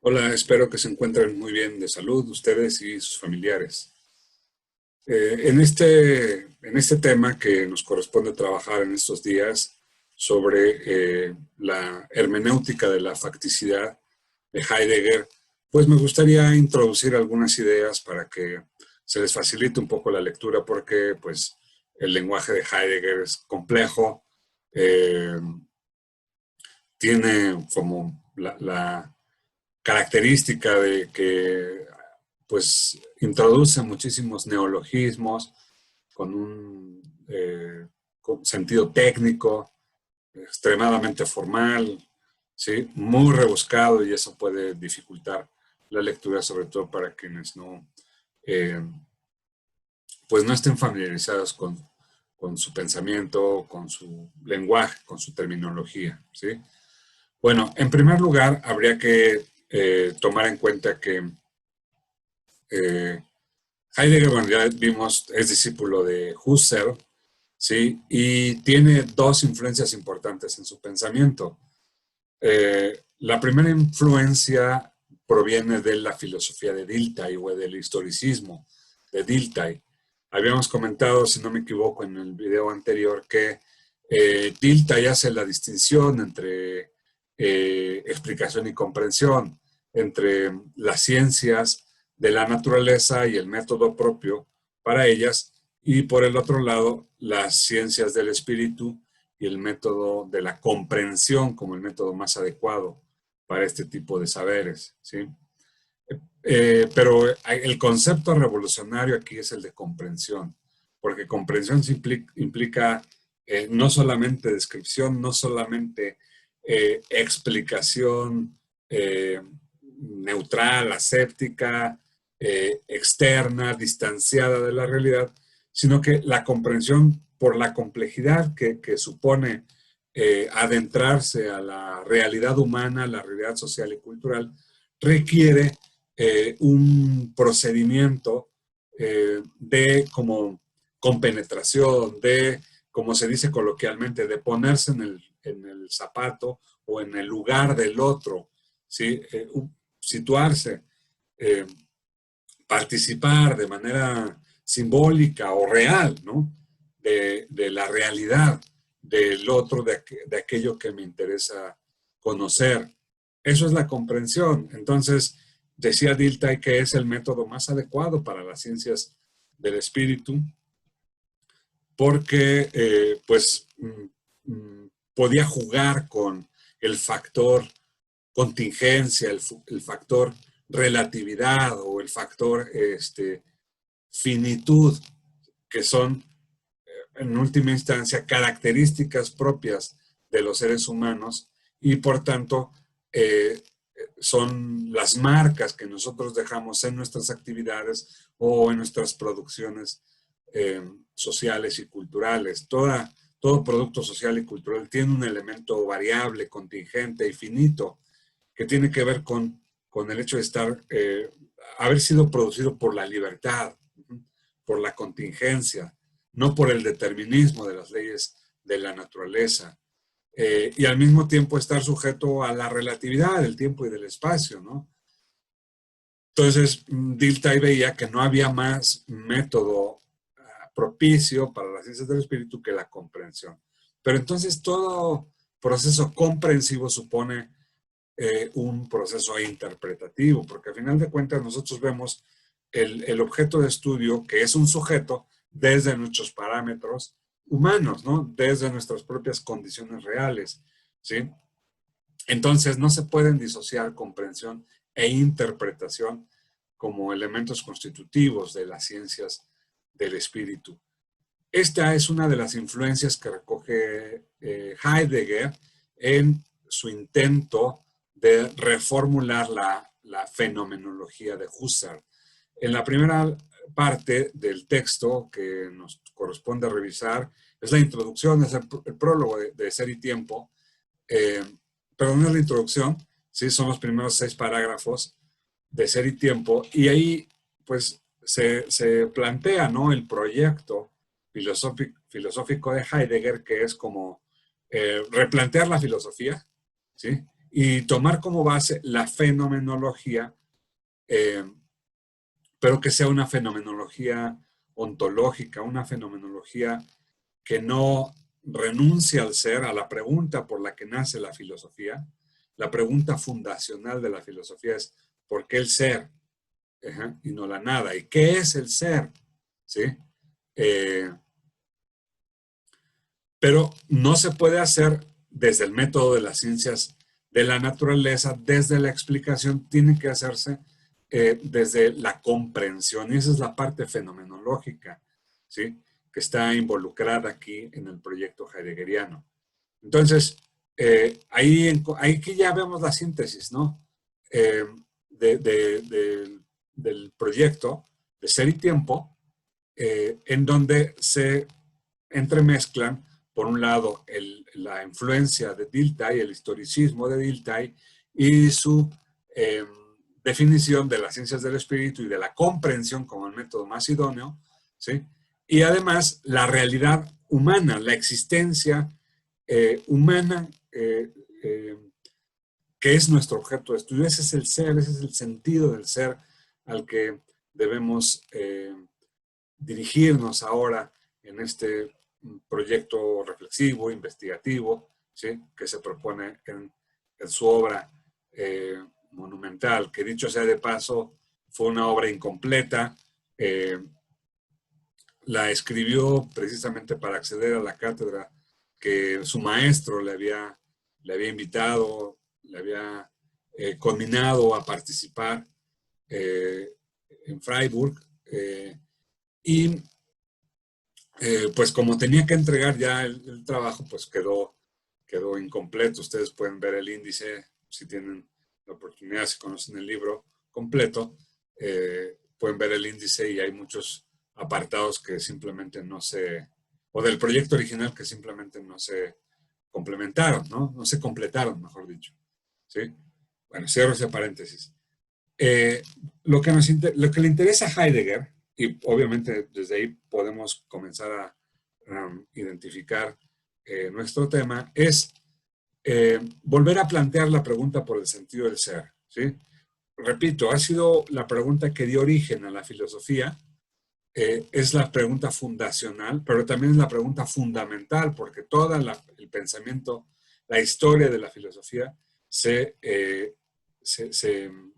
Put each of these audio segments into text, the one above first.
Hola, espero que se encuentren muy bien de salud ustedes y sus familiares. En este tema que nos corresponde trabajar en estos días sobre la hermenéutica de la facticidad de Heidegger, pues me gustaría introducir algunas ideas para que se les facilite un poco la lectura porque pues el lenguaje de Heidegger es complejo, eh, tiene como la característica de que pues introduce muchísimos neologismos con un con sentido técnico, extremadamente formal, ¿sí? Muy rebuscado, y eso puede dificultar la lectura, sobre todo para quienes eh, pues no estén familiarizados con su pensamiento, con su lenguaje, con su terminología, ¿sí? Bueno, en primer lugar, habría que tomar en cuenta que eh, Heidegger, bueno, ya vimos, es discípulo de Husserl, ¿sí? Y tiene dos influencias importantes en su pensamiento. La primera influencia proviene de la filosofía de Dilthey o del historicismo de Dilthey. Habíamos comentado, si no me equivoco, en el video anterior que Dilthey hace la distinción entre explicación y comprensión, entre las ciencias de la naturaleza y el método propio para ellas, y por el otro lado, las ciencias del espíritu y el método de la comprensión como el método más adecuado para este tipo de saberes, ¿sí? Pero el concepto revolucionario aquí es el de comprensión, porque comprensión implica no solamente descripción, no solamente explicación neutral, aséptica, externa, distanciada de la realidad, sino que la comprensión por la complejidad que supone adentrarse a la realidad humana, la realidad social y cultural, requiere un procedimiento de como compenetración, de, como se dice coloquialmente, de ponerse en el zapato o en el lugar del otro, ¿sí? Situarse, eh, participar de manera simbólica o real, ¿no? De la realidad del otro, de aquello que me interesa conocer. Eso es la comprensión. Entonces, decía Dilthey que es el método más adecuado para las ciencias del espíritu, porque pues podía jugar con el factor contingencia, el factor relatividad o el factor finitud, que son en última instancia características propias de los seres humanos y por tanto eh, son las marcas que nosotros dejamos en nuestras actividades o en nuestras producciones sociales y culturales. Todo producto social y cultural tiene un elemento variable, contingente y finito que tiene que ver con el hecho de haber sido producido por la libertad, por la contingencia, no por el determinismo de las leyes de la naturaleza. Y al mismo tiempo estar sujeto a la relatividad del tiempo y del espacio, ¿no? Entonces, Dilthey veía que no había más método propicio para las ciencias del espíritu que la comprensión. Pero entonces todo proceso comprensivo supone un proceso interpretativo, porque al final de cuentas nosotros vemos el objeto de estudio, que es un sujeto, desde nuestros parámetros humanos, ¿no? Desde nuestras propias condiciones reales, ¿sí? Entonces no se pueden disociar comprensión e interpretación como elementos constitutivos de las ciencias del espíritu. Esta es una de las influencias que recoge Heidegger en su intento de reformular la fenomenología de Husserl. En la primera parte del texto que nos corresponde revisar es la introducción, es el prólogo de Ser y Tiempo, eh, pero no es la introducción, ¿sí? Son los primeros 6 parágrafos de Ser y Tiempo, y ahí pues se plantea, ¿no?, el proyecto filosófico de Heidegger, que es como replantear la filosofía, ¿sí? y tomar como base la fenomenología, pero que sea una fenomenología ontológica, una fenomenología que no renuncia al ser, a la pregunta por la que nace la filosofía. La pregunta fundacional de la filosofía es ¿por qué el ser? Y no la nada. ¿Y qué es el ser? ¿Sí? Eh, pero no se puede hacer desde el método de las ciencias de la naturaleza, desde la explicación, tiene que hacerse desde la comprensión. Y esa es la parte fenomenológica, ¿sí? Que está involucrada aquí en el proyecto heideggeriano. Entonces, ahí que ya vemos la síntesis, ¿no? Eh, del proyecto de Ser y Tiempo, en donde se entremezclan, por un lado, la influencia de Dilthey, el historicismo de Dilthey, y su definición de las ciencias del espíritu y de la comprensión como el método más idóneo, ¿sí? Y además, la realidad humana, la existencia humana, que es nuestro objeto de estudio. Ese es el ser, ese es el sentido del ser al que debemos dirigirnos ahora en este proyecto reflexivo, investigativo, ¿sí? Que se propone en su obra monumental, que dicho sea de paso, fue una obra incompleta. La escribió precisamente para acceder a la cátedra que su maestro le había invitado, le había conminado a participar en Freiburg. Y pues como tenía que entregar ya el trabajo, pues quedó incompleto. Ustedes pueden ver el índice si tienen la oportunidad, si conocen el libro completo, pueden ver el índice y hay muchos apartados que simplemente no se, o del proyecto original que simplemente no se complementaron, ¿no? No se completaron, mejor dicho. ¿Sí? Bueno, cierro ese paréntesis. Eh, lo que le interesa a Heidegger, y obviamente desde ahí podemos comenzar a identificar nuestro tema, es volver a plantear la pregunta por el sentido del ser. ¿Sí? Repito, ha sido la pregunta que dio origen a la filosofía, es la pregunta fundacional, pero también es la pregunta fundamental, porque todo el pensamiento, la historia de la filosofía se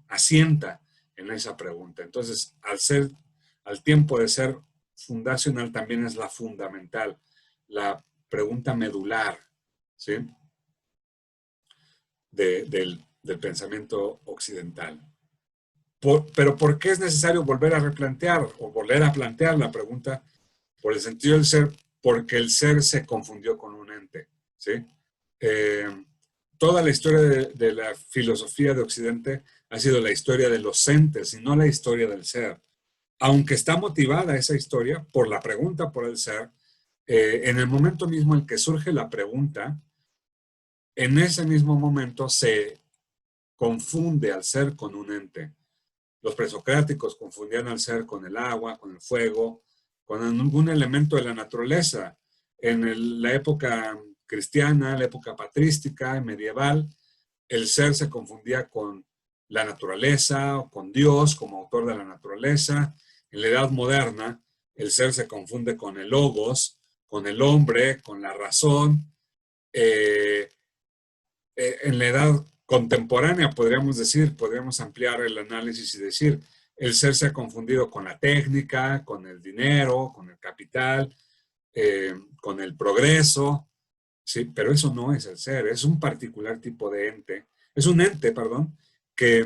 asienta en esa pregunta. Entonces, al tiempo de ser fundacional, también es la fundamental, la pregunta medular, ¿sí? Del pensamiento occidental. Pero ¿por qué es necesario volver a replantear o volver a plantear la pregunta por el sentido del ser? Porque el ser se confundió con un ente, ¿sí? Eh, Toda la historia de la filosofía de Occidente ha sido la historia de los entes y no la historia del ser. Aunque está motivada esa historia por la pregunta por el ser, en el momento mismo en que surge la pregunta, en ese mismo momento se confunde al ser con un ente. Los presocráticos confundían al ser con el agua, con el fuego, con algún elemento de la naturaleza. En la época cristiana, la época patrística, medieval, el ser se confundía con la naturaleza o con Dios como autor de la naturaleza. En la edad moderna, el ser se confunde con el logos, con el hombre, con la razón. Eh, en la edad contemporánea, podríamos ampliar el análisis y decir, el ser se ha confundido con la técnica, con el dinero, con el capital, con el progreso, ¿sí? Pero eso no es el ser, es un particular tipo de ente, es un ente, perdón, que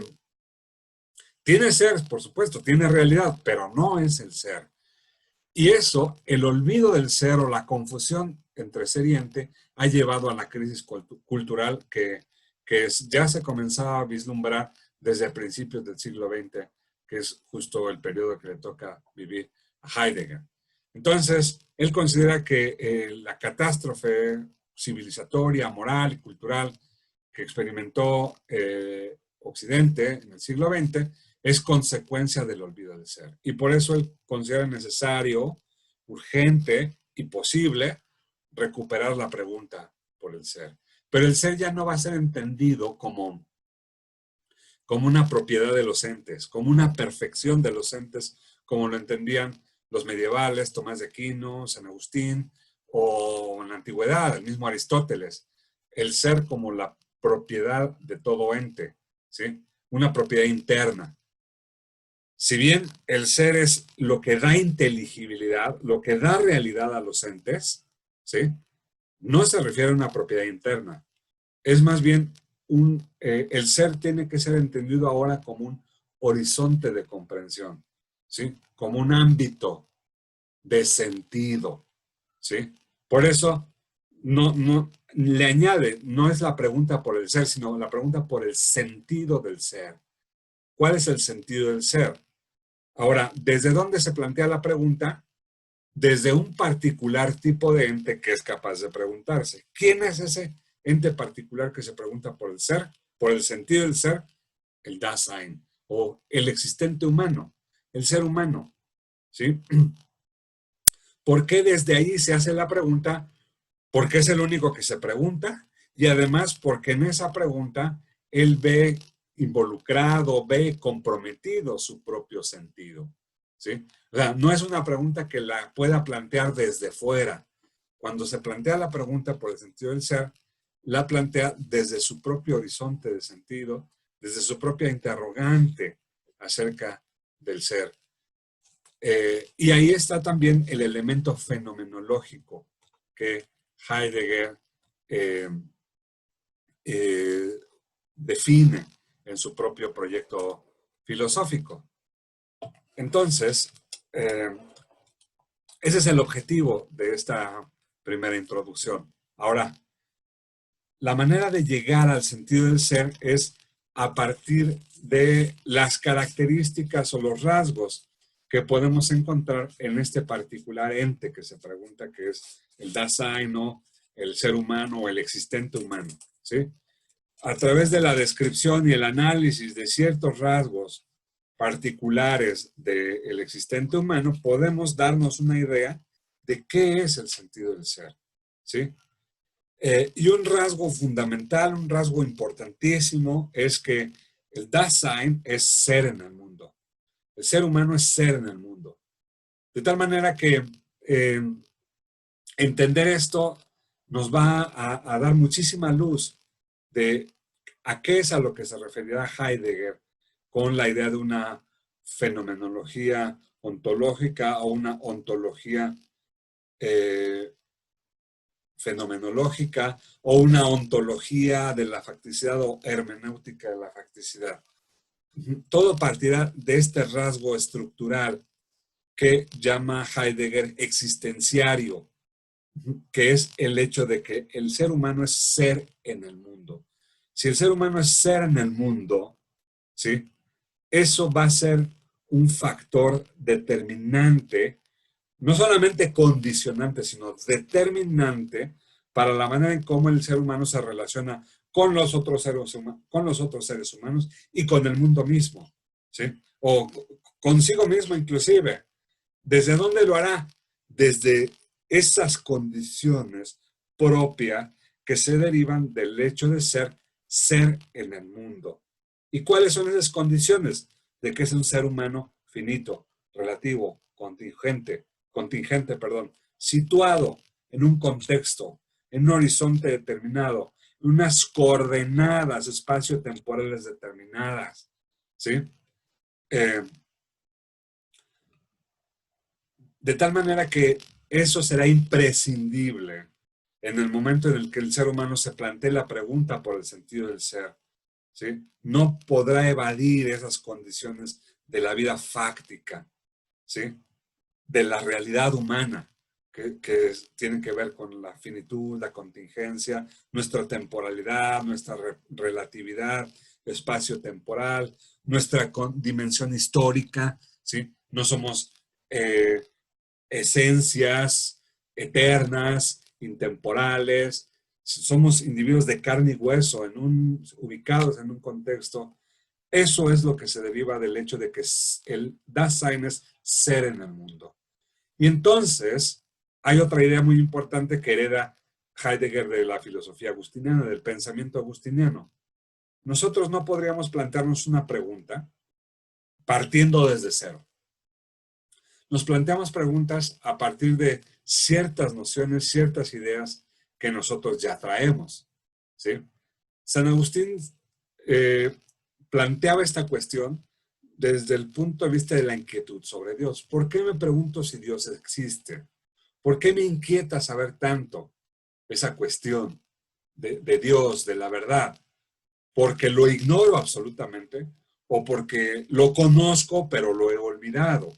tiene ser, por supuesto, tiene realidad, pero no es el ser. Y eso, el olvido del ser o la confusión entre ser y ente, ha llevado a la crisis cultural que ya se comenzaba a vislumbrar desde principios del siglo XX, que es justo el periodo que le toca vivir a Heidegger. Entonces, él considera que la catástrofe civilizatoria, moral y cultural que experimentó Occidente en el siglo XX es consecuencia del olvido del ser. Y por eso él considera necesario, urgente y posible recuperar la pregunta por el ser. Pero el ser ya no va a ser entendido como una propiedad de los entes, como una perfección de los entes, como lo entendían los medievales, Tomás de Aquino, San Agustín, o en la antigüedad, el mismo Aristóteles. El ser como la propiedad de todo ente, ¿sí? Una propiedad interna. Si bien el ser es lo que da inteligibilidad, lo que da realidad a los entes, ¿sí? No se refiere a una propiedad interna. Es más bien el ser tiene que ser entendido ahora como un horizonte de comprensión, ¿sí? Como un ámbito de sentido, ¿sí? Por eso no le añade, no es la pregunta por el ser, sino la pregunta por el sentido del ser. ¿Cuál es el sentido del ser? Ahora, ¿desde dónde se plantea la pregunta? Desde un particular tipo de ente que es capaz de preguntarse. ¿Quién es ese ente particular que se pregunta por el ser, por el sentido del ser? El Dasein, o el existente humano, el ser humano, ¿sí? ¿Por qué desde ahí se hace la pregunta? Porque es el único que se pregunta y además porque en esa pregunta él ve involucrado, ve comprometido su propio sentido, ¿sí? O sea, no es una pregunta que la pueda plantear desde fuera. Cuando se plantea la pregunta por el sentido del ser, la plantea desde su propio horizonte de sentido, desde su propia interrogante acerca del ser. Y ahí está también el elemento fenomenológico que Heidegger eh, eh, define en su propio proyecto filosófico. Entonces, ese es el objetivo de esta primera introducción. Ahora, la manera de llegar al sentido del ser es a partir de las características o los rasgos que podemos encontrar en este particular ente que se pregunta, que es el Dasein, o el ser humano o el existente humano, ¿sí? A través de la descripción y el análisis de ciertos rasgos particulares del existente humano, podemos darnos una idea de qué es el sentido del ser, ¿sí? Y un rasgo fundamental, un rasgo importantísimo, es que el Dasein es ser en el mundo. El ser humano es ser en el mundo. De tal manera que entender esto nos va a dar muchísima luz de a qué es a lo que se referirá Heidegger con la idea de una fenomenología ontológica o una ontología fenomenológica o una ontología de la facticidad o hermenéutica de la facticidad. Todo partirá de este rasgo estructural que llama Heidegger existenciario, que es el hecho de que el ser humano es ser en el mundo. Si el ser humano es ser en el mundo, ¿sí? Eso va a ser un factor determinante, no solamente condicionante, sino determinante para la manera en cómo el ser humano se relaciona con los otros seres humanos y con el mundo mismo, ¿sí? O consigo mismo inclusive. ¿Desde dónde lo hará? Desde esas condiciones propias que se derivan del hecho de ser en el mundo. ¿Y cuáles son esas condiciones? De que es un ser humano finito, relativo, contingente, situado en un contexto, en un horizonte determinado, en unas coordenadas espacio-temporales determinadas, ¿sí? De tal manera que eso será imprescindible en el momento en el que el ser humano se plantee la pregunta por el sentido del ser, ¿sí? No podrá evadir esas condiciones de la vida fáctica, ¿sí? De la realidad humana, que tienen que ver con la finitud, la contingencia, nuestra temporalidad, nuestra relatividad, espacio-temporal, nuestra dimensión histórica, ¿sí? No somos esencias eternas, intemporales, somos individuos de carne y hueso, ubicados en un contexto. Eso es lo que se deriva del hecho de que el Dasein es ser en el mundo. Y entonces hay otra idea muy importante que hereda Heidegger de la filosofía agustiniana, del pensamiento agustiniano. Nosotros no podríamos plantearnos una pregunta partiendo desde cero. Nos planteamos preguntas a partir de ciertas nociones, ciertas ideas que nosotros ya traemos, ¿sí? San Agustín planteaba esta cuestión desde el punto de vista de la inquietud sobre Dios. ¿Por qué me pregunto si Dios existe? ¿Por qué me inquieta saber tanto esa cuestión de Dios, de la verdad? ¿Porque lo ignoro absolutamente o porque lo conozco pero lo he olvidado?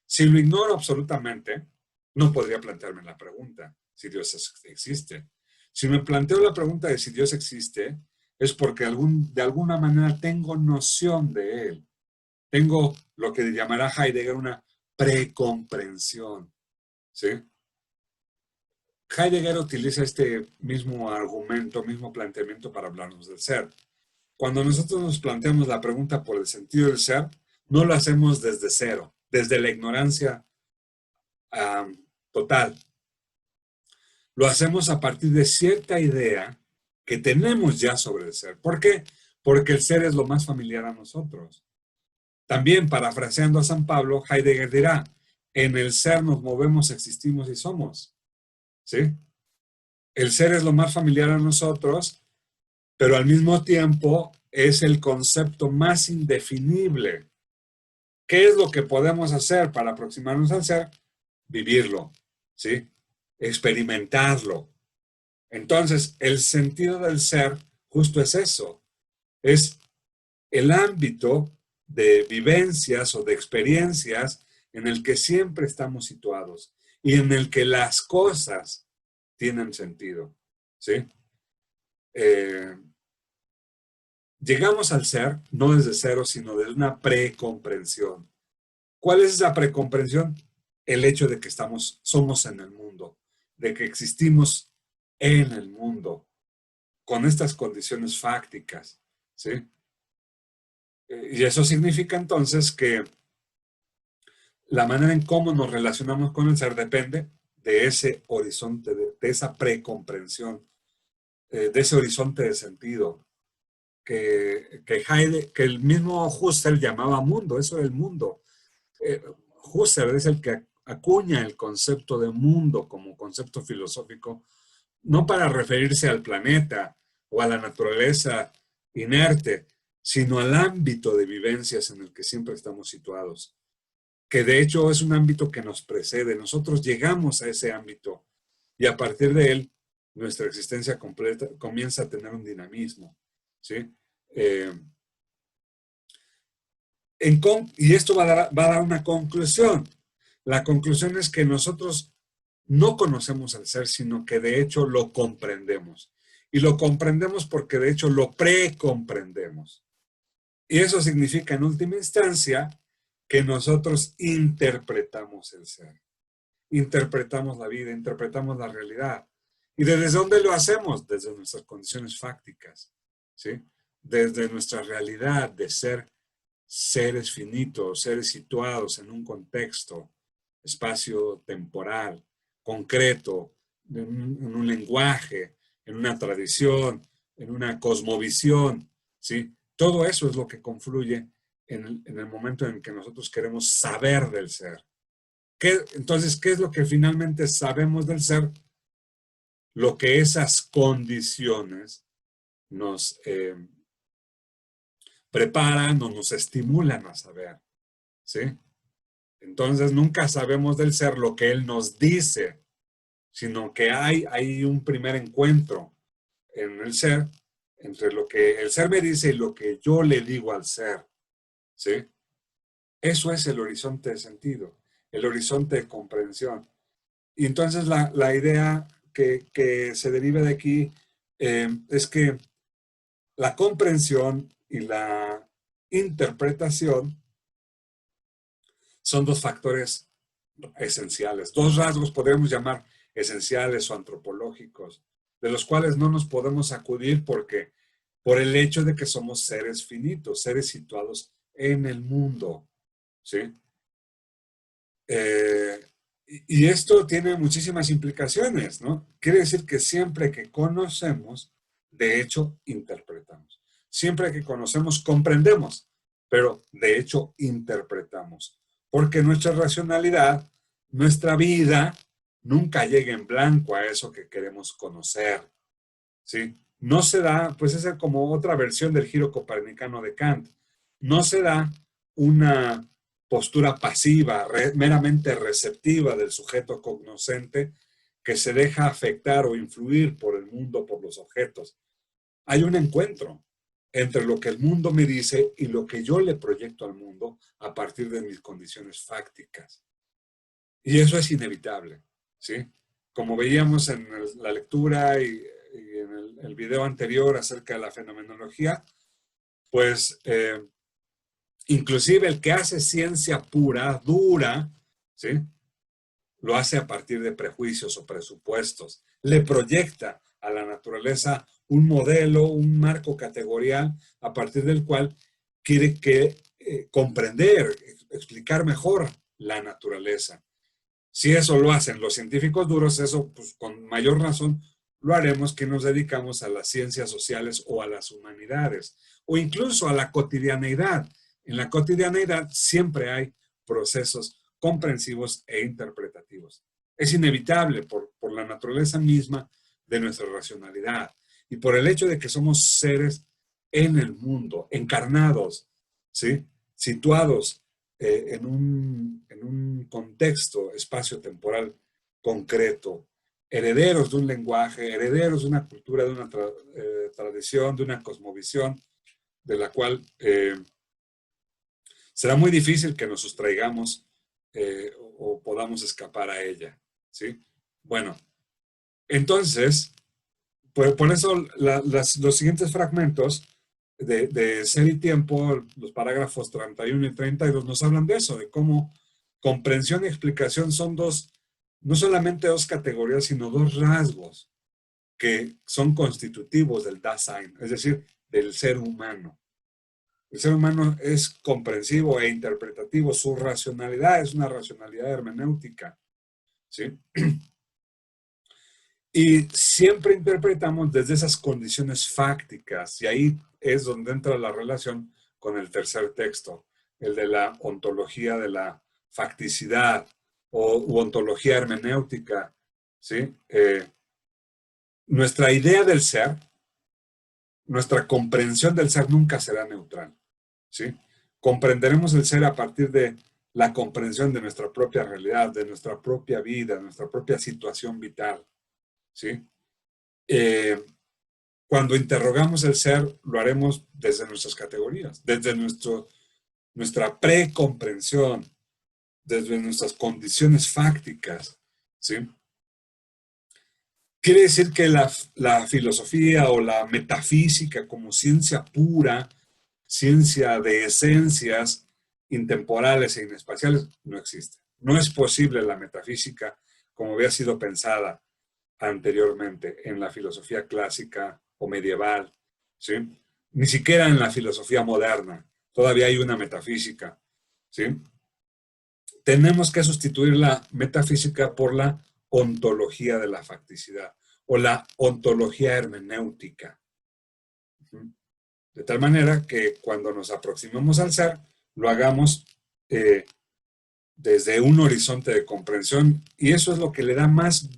Si lo ignoro absolutamente, no podría plantearme la pregunta si Dios existe. Si me planteo la pregunta de si Dios existe, es porque de alguna manera tengo noción de Él. Tengo lo que llamará Heidegger una precomprensión, ¿sí? Heidegger utiliza este mismo argumento, mismo planteamiento para hablarnos del ser. Cuando nosotros nos planteamos la pregunta por el sentido del ser, no lo hacemos desde cero, desde la ignorancia total. Lo hacemos a partir de cierta idea que tenemos ya sobre el ser. ¿Por qué? Porque el ser es lo más familiar a nosotros. También, parafraseando a San Pablo, Heidegger dirá, en el ser nos movemos, existimos y somos. ¿Sí? El ser es lo más familiar a nosotros, pero al mismo tiempo es el concepto más indefinible. ¿Qué es lo que podemos hacer para aproximarnos al ser? Vivirlo, ¿sí? Experimentarlo. Entonces, el sentido del ser justo es eso, es el ámbito de vivencias o de experiencias en el que siempre estamos situados y en el que las cosas tienen sentido, ¿sí? Llegamos al ser no desde cero, sino desde una precomprensión. ¿Cuál es esa precomprensión? El hecho de que somos en el mundo, de que existimos en el mundo, con estas condiciones fácticas, ¿sí? Y eso significa entonces que la manera en cómo nos relacionamos con el ser depende de ese horizonte, de esa precomprensión, de ese horizonte de sentido que el mismo Husserl llamaba mundo, eso es el mundo. Husserl es el que acuña el concepto de mundo como concepto filosófico, no para referirse al planeta o a la naturaleza inerte, sino al ámbito de vivencias en el que siempre estamos situados, que de hecho es un ámbito que nos precede. Nosotros llegamos a ese ámbito y a partir de él nuestra existencia completa comienza a tener un dinamismo, ¿sí? Eh, y esto va a dar una conclusión. La conclusión es que nosotros no conocemos al ser, sino que de hecho lo comprendemos. Y lo comprendemos porque de hecho lo precomprendemos. Y eso significa en última instancia que nosotros interpretamos el ser. Interpretamos la vida, interpretamos la realidad. ¿Y desde dónde lo hacemos? Desde nuestras condiciones fácticas, ¿sí? Desde nuestra realidad de ser seres finitos, seres situados en un contexto espacio-temporal, concreto, en un lenguaje, en una tradición, en una cosmovisión, ¿sí? Todo eso es lo que confluye en el momento en que nosotros queremos saber del ser. Entonces, ¿qué es lo que finalmente sabemos del ser? Lo que esas condiciones nos preparan o nos estimulan a saber, ¿sí? Entonces nunca sabemos del ser lo que él nos dice, sino que hay un primer encuentro en el ser entre lo que el ser me dice y lo que yo le digo al ser, ¿sí? Eso es el horizonte de sentido, el horizonte de comprensión. Y entonces la idea que se deriva de aquí es que la comprensión y la interpretación son dos factores esenciales, dos rasgos podríamos llamar esenciales o antropológicos, de los cuales no nos podemos acudir porque por el hecho de que somos seres finitos, seres situados en el mundo, ¿sí? Y esto tiene muchísimas implicaciones, ¿no? Quiere decir que siempre que conocemos, de hecho, interpretamos. Siempre que conocemos, comprendemos, pero de hecho, interpretamos. Porque nuestra racionalidad, nuestra vida, nunca llega en blanco a eso que queremos conocer, ¿sí? No se da, pues esa es como otra versión del giro copernicano de Kant. No se da una postura pasiva, meramente receptiva del sujeto cognoscente que se deja afectar o influir por el mundo, por los objetos. Hay un encuentro entre lo que el mundo me dice y lo que yo le proyecto al mundo a partir de mis condiciones fácticas. Y eso es inevitable, ¿sí? Como veíamos en la lectura y en el video anterior acerca de la fenomenología, pues inclusive el que hace ciencia pura, dura, ¿sí? Lo hace a partir de prejuicios o presupuestos. Le proyecta a la naturaleza un modelo, un marco categorial a partir del cual quiere comprender, explicar mejor la naturaleza. Si eso lo hacen los científicos duros, eso pues, con mayor razón lo haremos que nos dedicamos a las ciencias sociales o a las humanidades, o incluso a la cotidianeidad. En la cotidianeidad siempre hay procesos comprensivos e interpretativos. Es inevitable por la naturaleza misma de nuestra racionalidad y por el hecho de que somos seres en el mundo, encarnados, ¿sí? Situados en un contexto espacio-temporal concreto, herederos de un lenguaje, herederos de una cultura, de una tradición, de una cosmovisión, de la cual será muy difícil que nos sustraigamos o podamos escapar a ella, ¿sí? Bueno, entonces, pues por eso los siguientes fragmentos de Ser y Tiempo, los parágrafos 31 y 32, nos hablan de eso, de cómo comprensión y explicación son dos, no solamente dos categorías, sino dos rasgos que son constitutivos del Dasein, es decir, del ser humano. El ser humano es comprensivo e interpretativo, su racionalidad es una racionalidad hermenéutica, ¿sí? Y siempre interpretamos desde esas condiciones fácticas, y ahí es donde entra la relación con el tercer texto, el de la ontología de la facticidad u ontología hermenéutica, ¿sí? Nuestra idea del ser, nuestra comprensión del ser nunca será neutral, ¿sí? Comprenderemos el ser a partir de la comprensión de nuestra propia realidad, de nuestra propia vida, de nuestra propia situación vital, ¿sí? Cuando interrogamos el ser, lo haremos desde nuestras categorías, desde nuestra precomprensión, desde nuestras condiciones fácticas, ¿sí? Quiere decir que la filosofía o la metafísica como ciencia pura, ciencia de esencias intemporales e inespaciales, no existe. No es posible la metafísica como había sido pensada anteriormente en la filosofía clásica o medieval, ¿sí? Ni siquiera en la filosofía moderna. Todavía hay una metafísica, ¿sí? Tenemos que sustituir la metafísica por la ontología de la facticidad o la ontología hermenéutica. De tal manera que cuando nos aproximemos al ser, lo hagamos desde un horizonte de comprensión y eso es lo que le da más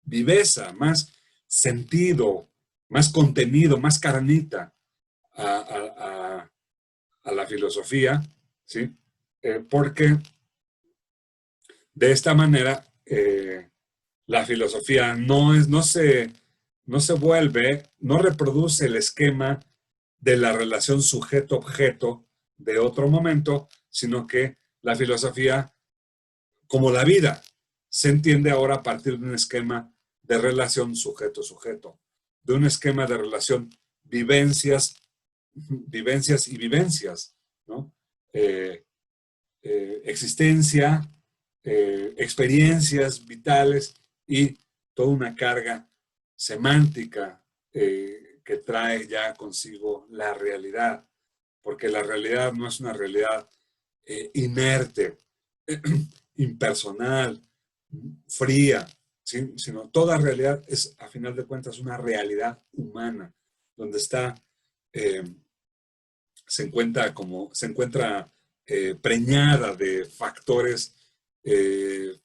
viveza, más sentido, más contenido, más carnita a la filosofía, ¿sí? Porque de esta manera la filosofía no se vuelve, no reproduce el esquema de la relación sujeto-objeto de otro momento, sino que la filosofía, como la vida, se entiende ahora a partir de un esquema de relación sujeto-sujeto, de un esquema de relación vivencias, vivencias y vivencias, ¿no? Existencia, experiencias vitales y toda una carga semántica que trae ya consigo la realidad, porque la realidad no es una realidad inerte, impersonal, fría, ¿sí? Sino toda realidad es, a final de cuentas, una realidad humana, donde está, eh, se encuentra preñada de factores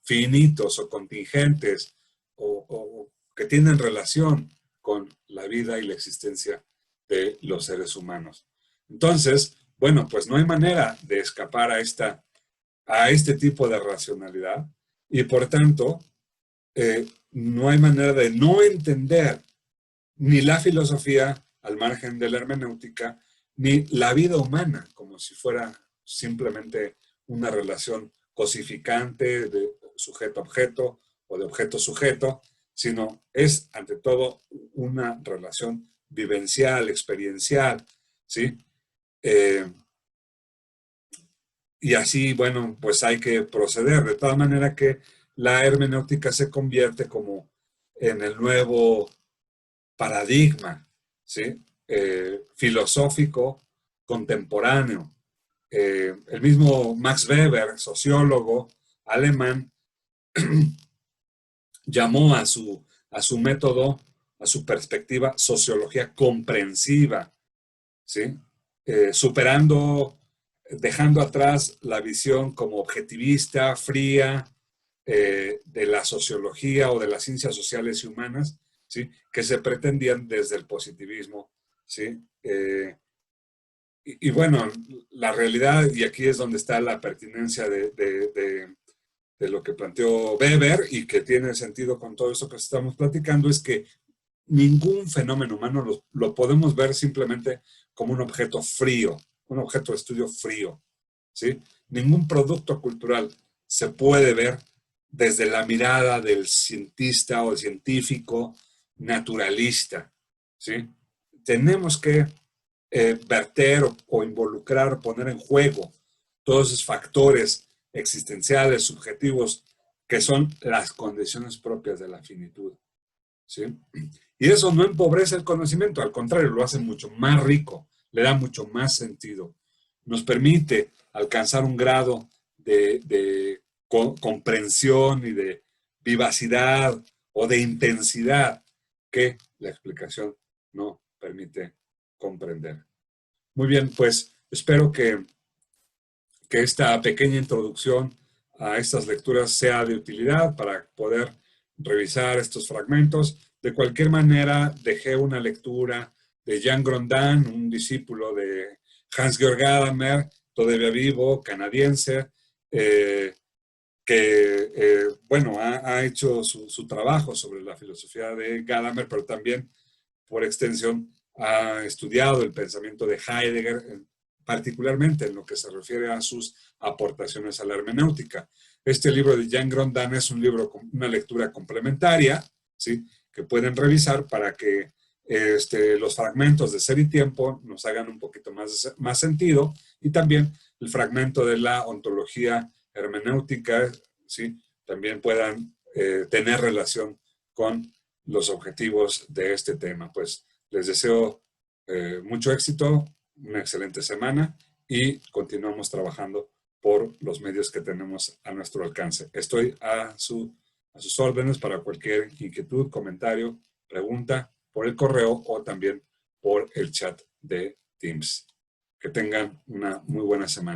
finitos o contingentes o que tienen relación con la vida y la existencia de los seres humanos. Entonces, bueno, pues no hay manera de escapar a este tipo de racionalidad y por tanto, no hay manera de no entender ni la filosofía al margen de la hermenéutica, ni la vida humana como si fuera simplemente una relación cosificante de sujeto-objeto o de objeto-sujeto, sino es ante todo una relación vivencial, experiencial, ¿sí? Eh, y así, bueno, pues hay que proceder, de tal manera que la hermenéutica se convierte como en el nuevo paradigma, ¿sí? Filosófico contemporáneo. El mismo Max Weber, sociólogo alemán, llamó a su método, a su perspectiva, sociología comprensiva, ¿sí? Superando, dejando atrás la visión como objetivista, fría, de la sociología o de las ciencias sociales y humanas, ¿sí? Que se pretendían desde el positivismo, ¿sí? Y bueno, la realidad, y aquí es donde está la pertinencia de lo que planteó Weber y que tiene sentido con todo eso que estamos platicando, es que ningún fenómeno humano lo podemos ver simplemente como un objeto frío, un objeto de estudio frío, ¿sí? Ningún producto cultural se puede ver desde la mirada del cientista o el científico naturalista, ¿sí? Tenemos que verter o involucrar, poner en juego todos esos factores existenciales, subjetivos, que son las condiciones propias de la finitud, ¿sí? Y eso no empobrece el conocimiento, al contrario, lo hace mucho más rico, le da mucho más sentido. Nos permite alcanzar un grado de comprensión y de vivacidad o de intensidad que la explicación no permite comprender. Muy bien, pues espero que esta pequeña introducción a estas lecturas sea de utilidad para poder revisar estos fragmentos. De cualquier manera, dejé una lectura de Jean Grondin, un discípulo de Hans-Georg Gadamer, todavía vivo, canadiense, que, bueno, ha hecho su trabajo sobre la filosofía de Gadamer, pero también, por extensión, ha estudiado el pensamiento de Heidegger, particularmente en lo que se refiere a sus aportaciones a la hermenéutica. Este libro de Jean Grondin es un libro con una lectura complementaria, ¿sí? Que pueden revisar para que los fragmentos de Ser y Tiempo nos hagan un poquito más sentido, y también el fragmento de la ontología hermenéutica, ¿sí? También puedan tener relación con los objetivos de este tema. Pues les deseo mucho éxito, una excelente semana y continuamos trabajando por los medios que tenemos a nuestro alcance. Estoy a sus órdenes para cualquier inquietud, comentario, pregunta por el correo o también por el chat de Teams. Que tengan una muy buena semana.